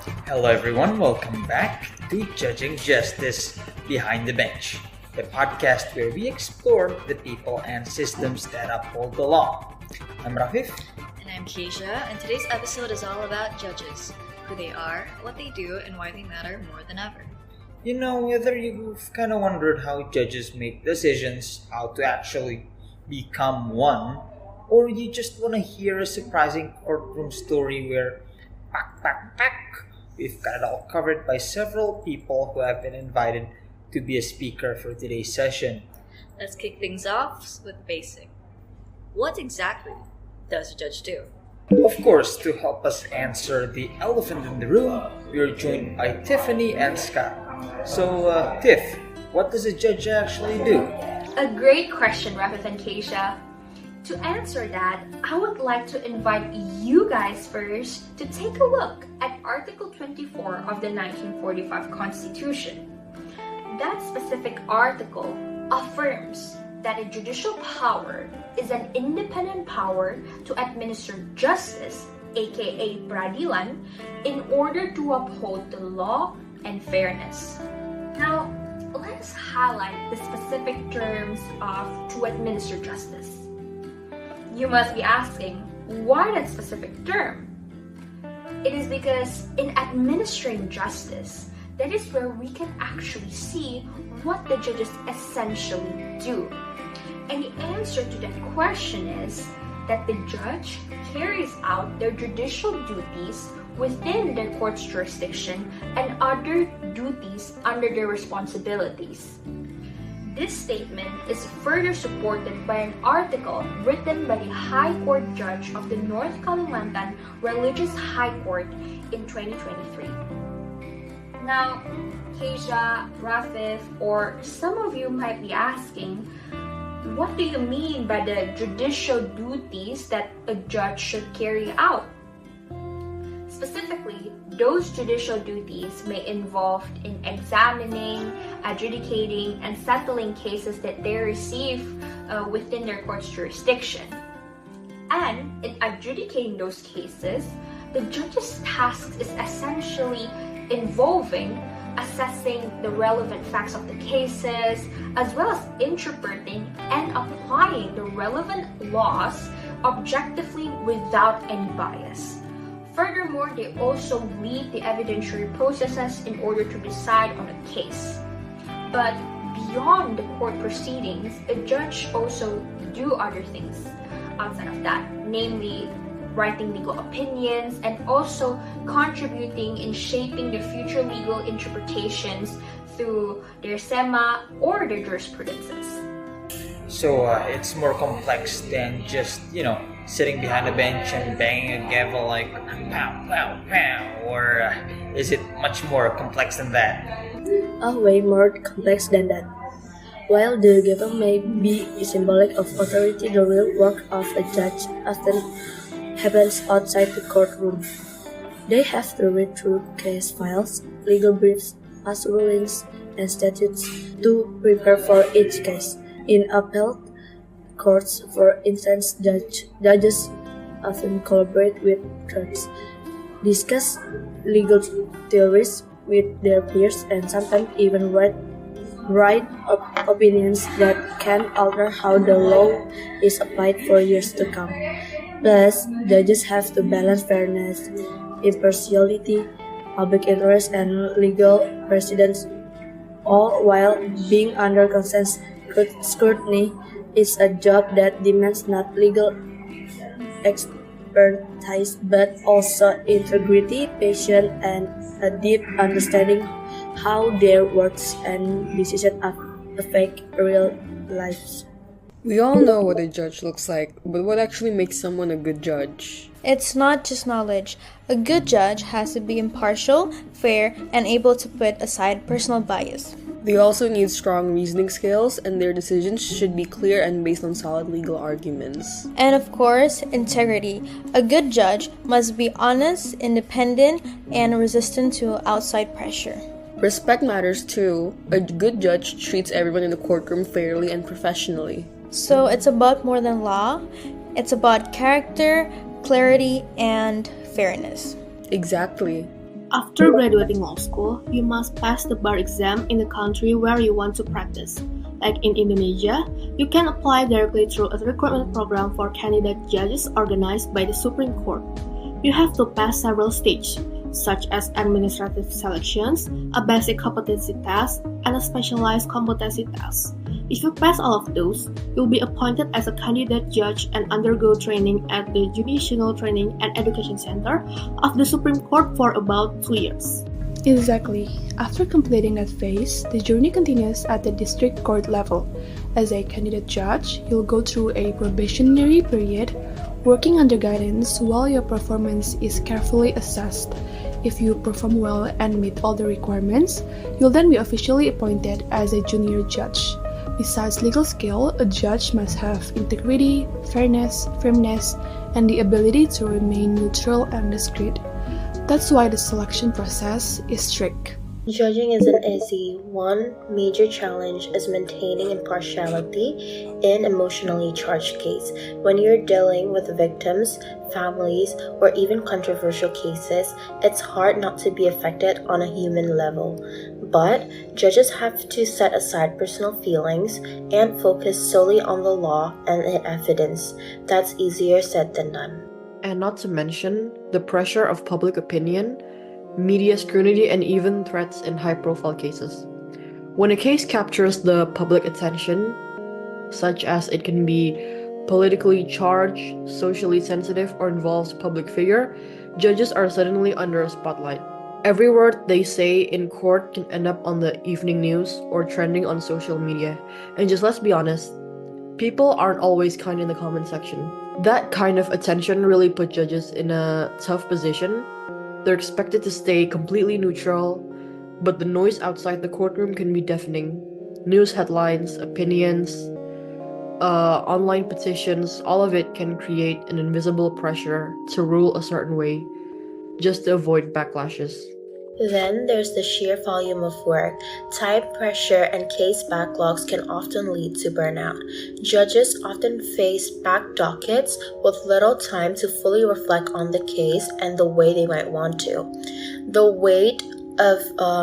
Hello, everyone. Welcome back to Judging Justice Behind the Bench, the podcast where we explore the people and systems that uphold the law. I'm Rafif. And I'm Keisha, and today's episode is all about judges, who they are, what they do, and why they matter more than ever. You know, whether you've kind of wondered how judges make decisions, how to actually become one, or you just want to hear a surprising courtroom story where pack, we've got it all covered by several people who have been invited to be a speaker for today's session. Let's kick things off with basic. What exactly does a judge do? Of course, to help us answer the elephant in the room, we are joined by Tiffany and Scott. So, Tiff, what does a judge actually do? A great question, Rafif and Keisha. To answer that, I would like to invite you guys first to take a look at Article 24 of the 1945 Constitution. That specific article affirms that a judicial power is an independent power to administer justice, aka peradilan, in order to uphold the law and fairness. Now, let's highlight the specific terms of to administer justice. You must be asking, why that specific term? It is because in administering justice, that is where we can actually see what the judges essentially do. And the answer to that question is that the judge carries out their judicial duties within their court's jurisdiction and other duties under their responsibilities. This statement is further supported by an article written by the High Court Judge of the North Kalimantan Religious High Court in 2023. Now, Keisha, Rafif, or some of you might be asking, what do you mean by the judicial duties that a judge should carry out? Specifically, those judicial duties may involve in examining, adjudicating, and settling cases that they receive within their court's jurisdiction. And in adjudicating those cases, the judge's task is essentially involving assessing the relevant facts of the cases, as well as interpreting and applying the relevant laws objectively without any bias. Furthermore, they also lead the evidentiary processes in order to decide on a case. But beyond the court proceedings, a judge also do other things outside of that, namely writing legal opinions and also contributing in shaping the future legal interpretations through their SEMA or their jurisprudences. So, it's more complex than just, sitting behind a bench and banging a gavel like pow, pow, pow, or is it much more complex than that? Way more complex than that. While the gavel may be symbolic of authority, the real work of a judge often happens outside the courtroom. They have to read through case files, legal briefs, past rulings, and statutes to prepare for each case. In appellate courts, for instance, judges often collaborate with clerks, discuss legal theories with their peers, and sometimes even write opinions that can alter how the law is applied for years to come. Plus, judges have to balance fairness, impartiality, public interest, and legal precedents, all while being under constant scrutiny. Is a job that demands not legal expertise but also integrity, patience, and a deep understanding how their words and decisions affect real lives. We all know what a judge looks like, but what actually makes someone a good judge? It's not just knowledge. A good judge has to be impartial, fair, and able to put aside personal bias. They also need strong reasoning skills, and their decisions should be clear and based on solid legal arguments. And of course, integrity. A good judge must be honest, independent, and resistant to outside pressure. Respect matters too. A good judge treats everyone in the courtroom fairly and professionally. So it's about more than law. It's about character, clarity, and fairness. Exactly. After graduating law school, you must pass the bar exam in the country where you want to practice. Like in Indonesia, you can apply directly through a recruitment program for candidate judges organized by the Supreme Court. You have to pass several stages, such as administrative selections, a basic competency test, and a specialized competency test. If you pass all of those, you'll be appointed as a candidate judge and undergo training at the Judicial Training and Education Center of the Supreme Court for about 2 years. Exactly. After completing that phase, the journey continues at the district court level. As a candidate judge, you'll go through a probationary period, working under guidance while your performance is carefully assessed. If you perform well and meet all the requirements, you'll then be officially appointed as a junior judge. Besides legal skill, a judge must have integrity, fairness, firmness, and the ability to remain neutral and discreet. That's why the selection process is strict. Judging isn't easy. One major challenge is maintaining impartiality in emotionally charged case. When you're dealing with victims, families, or even controversial cases, it's hard not to be affected on a human level. But judges have to set aside personal feelings and focus solely on the law and the evidence. That's easier said than done. And not to mention the pressure of public opinion, media scrutiny, and even threats in high-profile cases. When a case captures the public attention, such as it can be politically charged, socially sensitive, or involves a public figure, judges are suddenly under a spotlight. Every word they say in court can end up on the evening news or trending on social media. And just let's be honest, people aren't always kind in the comment section. That kind of attention really put judges in a tough position. They're expected to stay completely neutral, but the noise outside the courtroom can be deafening. News headlines, opinions, online petitions, all of it can create an invisible pressure to rule a certain way, just to avoid backlashes. Then there's the sheer volume of work. Time pressure and case backlogs can often lead to burnout. Judges often face packed dockets with little time to fully reflect on the case and the way they might want to. The weight of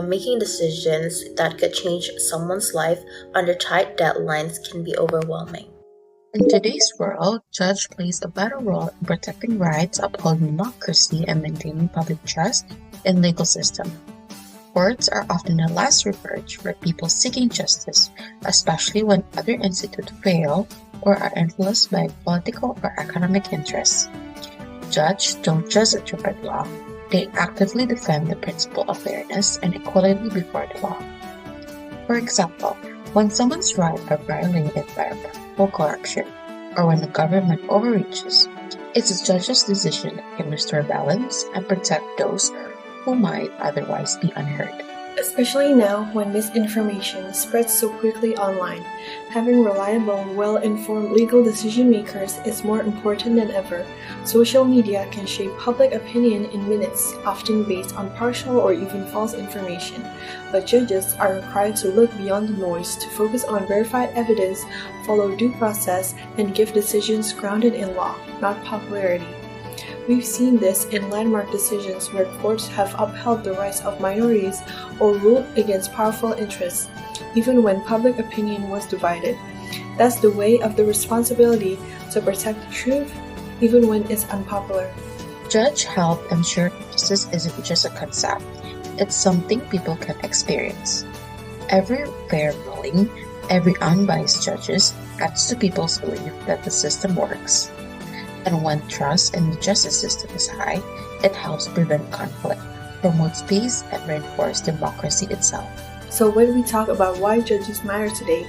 making decisions that could change someone's life under tight deadlines can be overwhelming. In today's world, judge plays a vital role in protecting rights, upholding democracy, and maintaining public trust in legal system. Courts are often the last refuge for people seeking justice, especially when other institutes fail or are influenced by political or economic interests. Judges don't just interpret law, they actively defend the principle of fairness and equality before the law. For example, when someone's rights are violated by a powerful corruption, or when the government overreaches, it's the judge's decision that can restore balance and protect those who might otherwise be unheard. Especially now when misinformation spreads so quickly online, having reliable, well-informed legal decision makers is more important than ever. Social media can shape public opinion in minutes, often based on partial or even false information. But judges are required to look beyond the noise to focus on verified evidence, follow due process, and give decisions grounded in law, not popularity. We've seen this in landmark decisions where courts have upheld the rights of minorities or ruled against powerful interests, even when public opinion was divided. That's the way of the responsibility to protect the truth, even when it's unpopular. Judge help ensure justice isn't just a concept, it's something people can experience. Every fair ruling, every unbiased judges adds to people's belief that the system works. And when trust in the justice system is high, it helps prevent conflict, promotes peace, and reinforces democracy itself. So when we talk about why judges matter today,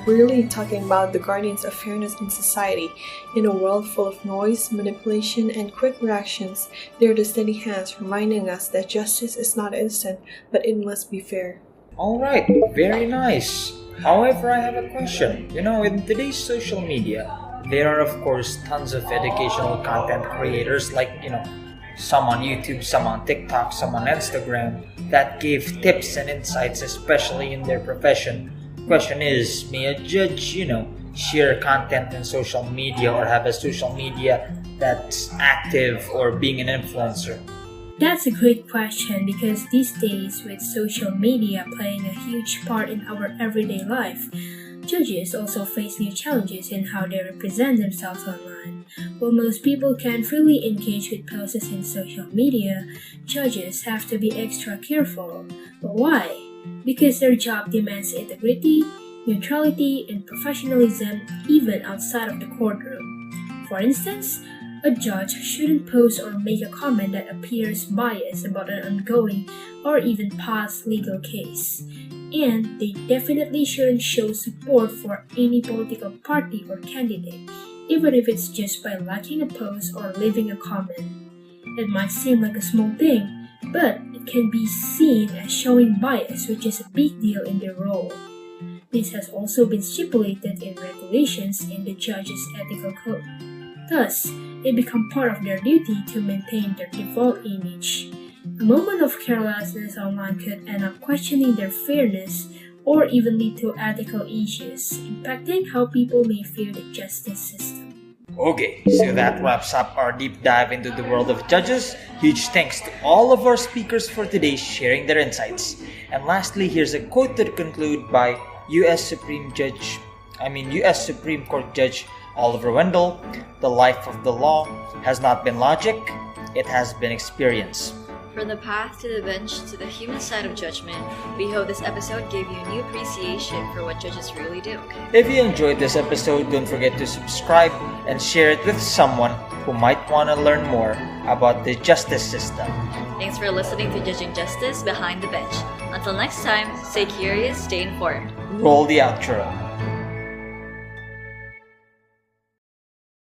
we're really talking about the guardians of fairness in society. In a world full of noise, manipulation, and quick reactions, they're the steady hands reminding us that justice is not instant, but it must be fair. Alright, very nice. However, I have a question. In today's social media, there are of course tons of educational content creators like, some on YouTube, some on TikTok, some on Instagram that give tips and insights, especially in their profession. Question is, may a judge, share content in social media or have a social media that's active or being an influencer? That's a great question because these days, with social media playing a huge part in our everyday life, judges also face new challenges in how they represent themselves online. While most people can freely engage with posts in social media, judges have to be extra careful. But why? Because their job demands integrity, neutrality, and professionalism even outside of the courtroom. For instance, a judge shouldn't post or make a comment that appears biased about an ongoing or even past legal case. And they definitely shouldn't show support for any political party or candidate, even if it's just by liking a post or leaving a comment. It might seem like a small thing, but it can be seen as showing bias, which is a big deal in their role. This has also been stipulated in regulations in the judge's ethical code. Thus, they become part of their duty to maintain their default image. A moment of carelessness online could end up questioning their fairness or even lead to ethical issues, impacting how people may view the justice system. Okay, so that wraps up our deep dive into the world of judges. Huge thanks to all of our speakers for today sharing their insights. And lastly, here's a quote to conclude by U.S. Supreme Court Judge Oliver Wendell: "The life of the law has not been logic, it has been experience." From the path to the bench to the human side of judgment, we hope this episode gave you a new appreciation for what judges really do. If you enjoyed this episode, don't forget to subscribe and share it with someone who might want to learn more about the justice system. Thanks for listening to Judging Justice Behind the Bench. Until next time, stay curious, stay informed. Roll the outro.